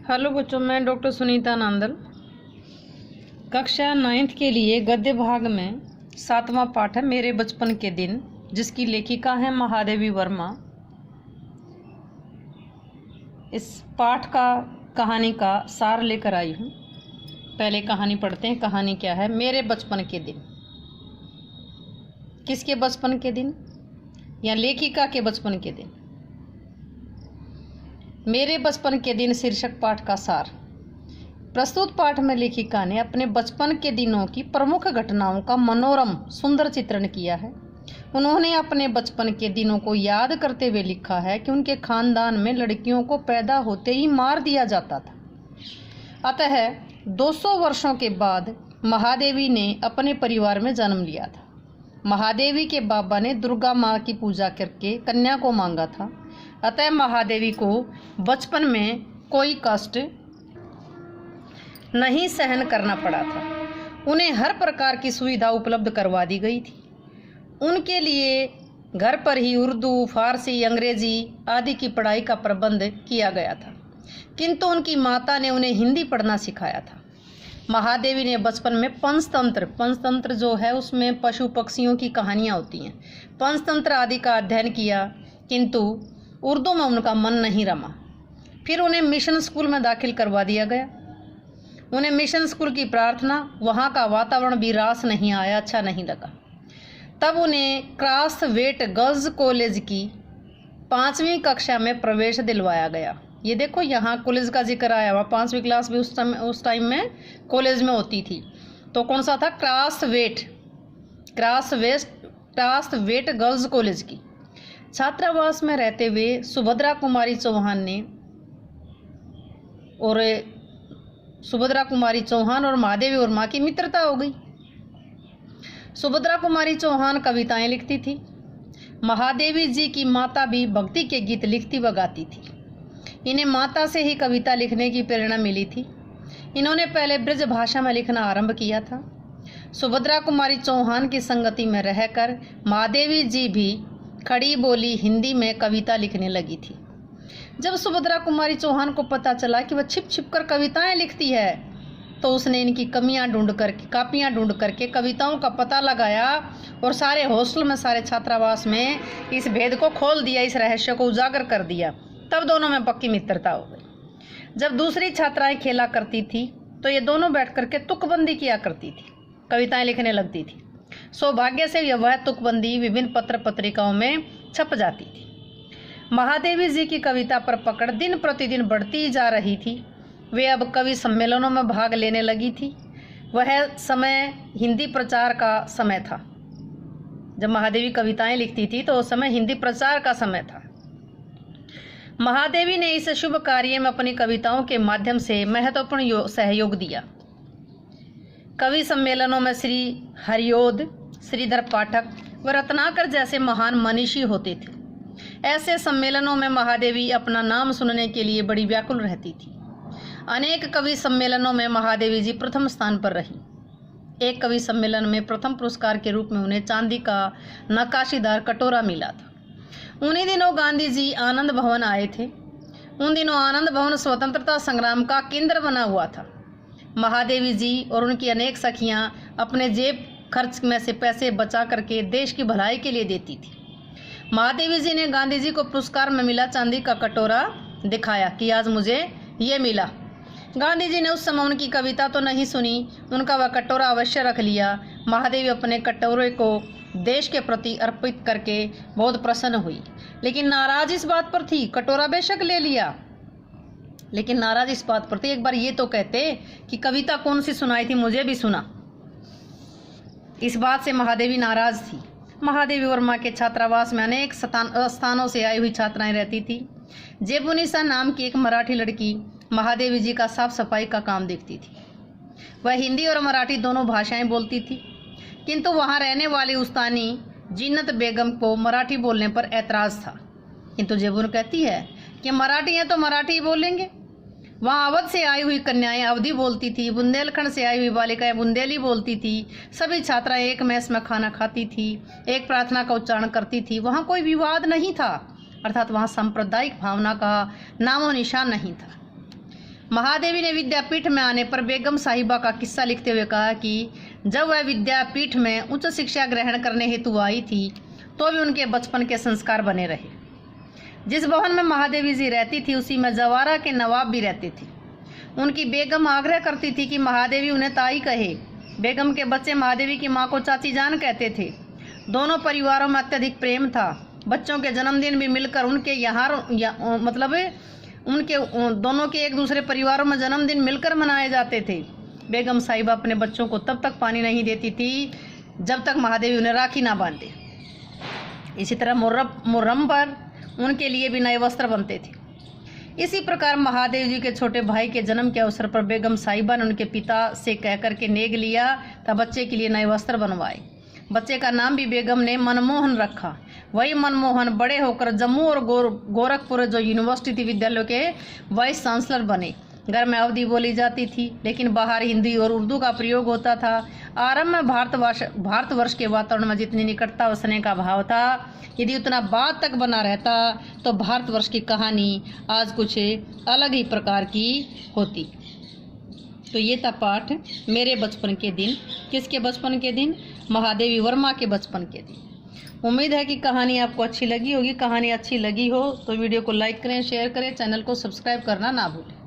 Hello बच्चों, मैं doctor Sunita Nandal. कक्षा 9th के लिए गद्य भाग में 7वां पाठ है मेरे बचपन के दिन, जिसकी लेखिका है महादेवी वर्मा। इस पाठ का कहानी का सार लेकर आई हूँ। पहले कहानी पढ़ते हैं। कहानी क्या है? मेरे बचपन के दिन। किसके बचपन के दिन? या लेखिका के बचपन के दिन। मेरे बचपन के दिन शीर्षक पाठ का सार। प्रस्तुत पाठ में लेखिका ने अपने बचपन के दिनों की प्रमुख घटनाओं का मनोरम सुंदर चित्रण किया है। उन्होंने अपने बचपन के दिनों को याद करते हुए लिखा है कि उनके खानदान में लड़कियों को पैदा होते ही मार दिया जाता था। अतः 200 वर्षों के बाद महादेवी ने अपने परिवार में जन्म लिया था। महादेवी के बाबा ने दुर्गा माँ की पूजा करके कन्या को मांगा था। अतः महादेवी को बचपन में कोई कष्ट नहीं सहन करना पड़ा था। उन्हें हर प्रकार की सुविधा उपलब्ध करवा दी गई थी। उनके लिए घर पर ही उर्दू, फारसी, अंग्रेजी आदि की पढ़ाई का प्रबंध किया गया था, किंतु उनकी माता ने उन्हें हिंदी पढ़ना सिखाया था। महादेवी ने बचपन में पंचतंत्र जो है उसमें पशु पक्षियों की कहानियाँ होती हैं, पंचतंत्र आदि का अध्ययन किया, किंतु उर्दू में उनका मन नहीं रमा। फिर उन्हें मिशन स्कूल में दाखिल करवा दिया गया। उन्हें मिशन स्कूल की प्रार्थना, वहाँ का वातावरण भी रास नहीं आया, अच्छा नहीं लगा। तब उन्हें क्रास्थवेट गर्ल्स कॉलेज की 5वीं कक्षा में प्रवेश दिलवाया गया। ये देखो, यहाँ कॉलेज का जिक्र आया हुआ। 5वीं क्लास भी उस टाइम में कॉलेज में होती थी। तो कौन सा था? क्रास्थवेट गर्ल्स कॉलेज की। छात्रावास में रहते हुए सुभद्रा कुमारी चौहान और महादेवी वर्मा की मित्रता हो गई। सुभद्रा कुमारी चौहान कविताएं लिखती थी। महादेवी जी की माता भी भक्ति के गीत लिखती व गाती थी। इन्हें माता से ही कविता लिखने की प्रेरणा मिली थी। इन्होंने पहले ब्रज भाषा में लिखना आरंभ किया था। सुभद्रा कुमारी चौहान की संगति में रहकर महादेवी जी भी खड़ी बोली हिंदी में कविता लिखने लगी थी। जब सुभद्रा कुमारी चौहान को पता चला कि वह छिप छिप कर कविताएं लिखती है, तो उसने इनकी कापियां ढूंढ करके कविताओं का पता लगाया और सारे हॉस्टल में, सारे छात्रावास में इस भेद को खोल दिया, इस रहस्य को उजागर कर दिया। तब दोनों में पक्की मित्रता हो गई। जब दूसरी छात्राएं खेला करती थी तो ये दोनों बैठ करके तुकबंदी किया करती थी, कविताएं लिखने लगती थी। सौभाग्य से वह तुकबंदी विभिन्न पत्र पत्रिकाओं में छप जाती थी। महादेवी जी की कविता पर पकड़ दिन प्रतिदिन बढ़ती जा रही थी। वे अब कवि सम्मेलनों में भाग लेने लगी थी। वह समय हिंदी प्रचार का समय था। जब महादेवी कविताएं लिखती थी तो उस समय हिंदी प्रचार का समय था। महादेवी ने इस शुभ कार्य में अपनी कविताओं के माध्यम से महत्वपूर्ण सहयोग दिया। कवि सम्मेलनों में श्री हरिओद, श्रीधर पाठक व रत्नाकर जैसे महान मनीषी होते थे। ऐसे सम्मेलनों में महादेवी अपना नाम सुनने के लिए बड़ी व्याकुल रहती थी। अनेक कवि सम्मेलनों में महादेवी जी प्रथम स्थान पर रही। एक कवि सम्मेलन में प्रथम पुरस्कार के रूप में उन्हें चांदी का नक्काशीदार कटोरा मिला था। उन्हीं दिनों गांधी जी आनंद भवन आए थे। उन दिनों आनंद भवन स्वतंत्रता संग्राम का केंद्र बना हुआ था। महादेवी जी और उनकी अनेक सखियां अपने जेब खर्च में से पैसे बचा करके देश की भलाई के लिए देती थी। महादेवी जी ने गांधी जी को पुरस्कार में मिला चांदी का कटोरा दिखाया कि आज मुझे ये मिला। गांधी जी ने उस समय उनकी कविता तो नहीं सुनी, उनका वह कटोरा अवश्य रख लिया। महादेवी अपने कटोरे को देश के प्रति अर्पित करके बहुत प्रसन्न हुई, लेकिन नाराज इस बात पर थी। कटोरा बेशक ले लिया, लेकिन नाराज इस बात पर थी, एक बार ये तो कहते कि कविता कौन सी सुनाई थी, मुझे भी सुना। इस बात से महादेवी नाराज थी। महादेवी वर्मा के छात्रावास में अनेक स्थानों से आई हुई छात्राएं रहती थी। जेबुनिसा नाम की एक मराठी लड़की महादेवी जी का साफ सफाई का काम देखती थी। वह हिंदी और मराठी दोनों भाषाएं बोलती थी, किंतु वहां रहने वाली उस्तानी जीनत बेगम को मराठी बोलने पर ऐतराज था। किंतु जेबुन कहती है कि मराठी है तो मराठी बोलेंगे। वहाँ अवध से आई हुई कन्याएं अवधी बोलती थी, बुंदेलखंड से आई हुई बालिकाएं बुंदेली बोलती थी। सभी छात्राएं एक मेस में खाना खाती थी, एक प्रार्थना का उच्चारण करती थी। वहाँ कोई विवाद नहीं था, अर्थात वहाँ सांप्रदायिक भावना का नामो निशान नहीं था। महादेवी ने विद्यापीठ में आने पर बेगम साहिबा का किस्सा लिखते हुए कहा कि जब वह विद्यापीठ में उच्च शिक्षा ग्रहण करने हेतु आई थी तो भी उनके बचपन के संस्कार बने रहे। जिस भवन में महादेवी जी रहती थी उसी में जवारा के नवाब भी रहते थे। उनकी बेगम आग्रह करती थी कि महादेवी उन्हें ताई कहे। बेगम के बच्चे महादेवी की माँ को चाची जान कहते थे। दोनों परिवारों में अत्यधिक प्रेम था। बच्चों के जन्मदिन भी मिलकर उनके उनके दोनों के एक दूसरे परिवारों में जन्मदिन मिलकर मनाए जाते थे। बेगम साहिबा अपने बच्चों को तब तक पानी नहीं देती थी जब तक महादेवी उन्हें राखी ना बांधे। इसी तरह मुहर्रम पर उनके लिए भी नए वस्त्र बनते थे। इसी प्रकार महादेव जी के छोटे भाई के जन्म के अवसर पर बेगम साहिबा ने उनके पिता से कहकर के नेग लिया तब बच्चे के लिए नए वस्त्र बनवाए। बच्चे का नाम भी बेगम ने मनमोहन रखा। वही मनमोहन बड़े होकर जम्मू और गोरखपुर जो यूनिवर्सिटी विद्यालयों के वाइस चांसलर बने। घर में अवधी बोली जाती थी लेकिन बाहर हिंदी और उर्दू का प्रयोग होता था। आरंभ में भारतवर्ष के वातावरण में जितनी निकटता और स्नेह का भाव था, यदि उतना बाद तक बना रहता तो भारतवर्ष की कहानी आज कुछ अलग ही प्रकार की होती। तो ये था पाठ मेरे बचपन के दिन। किसके बचपन के दिन? महादेवी वर्मा के बचपन के दिन। उम्मीद है कि कहानी आपको अच्छी लगी होगी। कहानी अच्छी लगी हो तो वीडियो को लाइक करें, शेयर करें, चैनल को सब्सक्राइब करना ना भूलें।